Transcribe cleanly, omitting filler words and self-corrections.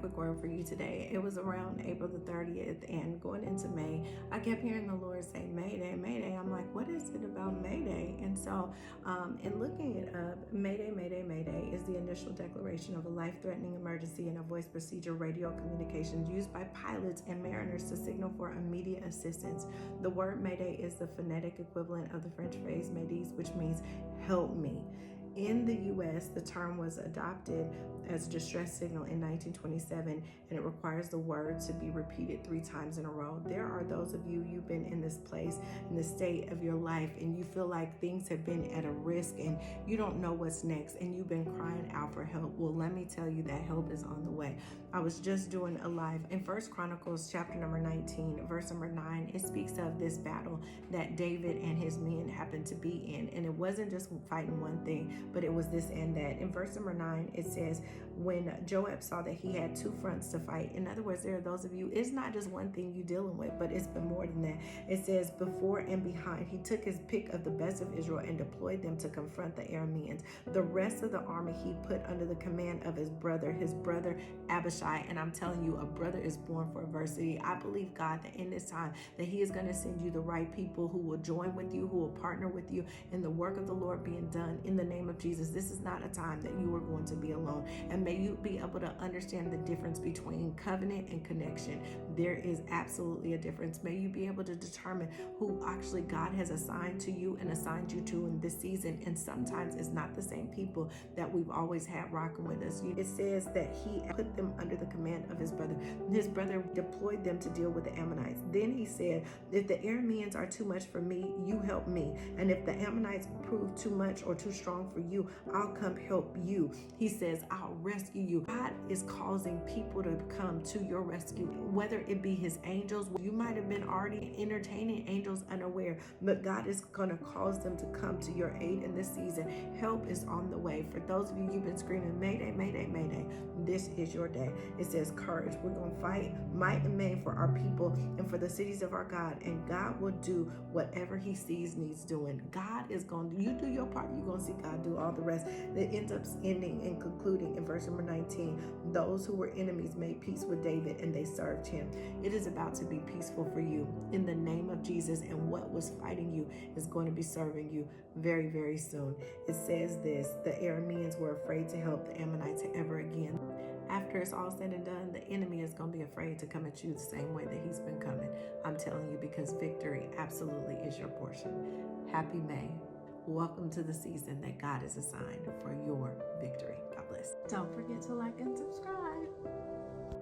quick word for you today. It was around April the 30th and going into May, I kept hearing the Lord say, Mayday, Mayday. I'm like, what is it about Mayday? And so in looking it up, Mayday, Mayday, Mayday is the initial declaration of a life-threatening emergency in a voice procedure radio communications used by pilots and mariners to signal for immediate assistance. The word Mayday is the phonetic equivalent of the French phrase Médis, which means help me. In the U.S., the term was adopted as a distress signal in 1927, and it requires the word to be repeated 3 times in a row. There are those of you've been in this place, in the state of your life, and you feel like things have been at a risk and you don't know what's next, and you've been crying out for help. Well, let me tell you that help is on the way. I was just doing a live in 1 Chronicles chapter number 19, verse number 9. It speaks of this battle that David and his men happened to be in, and it wasn't just fighting one thing, but it was this and that. In verse number 9, it says, when Joab saw that he had 2 fronts to fight, in other words, there are those of you, it's not just one thing you're dealing with, but it's been more than that. It says, before and behind, he took his pick of the best of Israel and deployed them to confront the Arameans. The rest of the army he put under the command of his brother Abishai. And I'm telling you, a brother is born for adversity. I believe, God, that in this time that he is going to send you the right people who will join with you, who will partner with you in the work of the Lord being done in the name of Jesus. This is not a time that you are going to be alone. And may you be able to understand the difference between covenant and connection. There is absolutely a difference. May you be able to determine who actually God has assigned to you and assigned you to in this season. And sometimes it's not the same people that we've always had rocking with us. It says that he put them under the command of his brother. His brother deployed them to deal with the Ammonites. Then he said, if the Arameans are too much for me, you help me. And if the Ammonites prove too much or too strong for you, I'll come help you. He says, I'll rescue you. God is causing people to come to your rescue, whether it be his angels. You might have been already entertaining angels unaware, but God is going to cause them to come to your aid in this season. Help is on the way. For those of you, you've been screaming, Mayday, Mayday, Mayday. This is your day. It says courage. We're going to fight might and main for our people and for the cities of our God, and God will do whatever he sees needs doing. God is going to, you do your part, you're going to see God do all the rest. It ends up ending and concluding in verse number 19. Those who were enemies made peace with David and they served him. It is about to be peaceful for you in the name of Jesus, and what was fighting you is going to be serving you very, very soon. It says this, the Arameans were afraid to help the Ammonites ever again. After it's all said and done, the enemy is going to be afraid to come at you the same way that he's been coming. I'm telling you, because victory absolutely is your portion. Happy May. Welcome to the season that God has assigned for your victory. God bless. Don't forget to like and subscribe.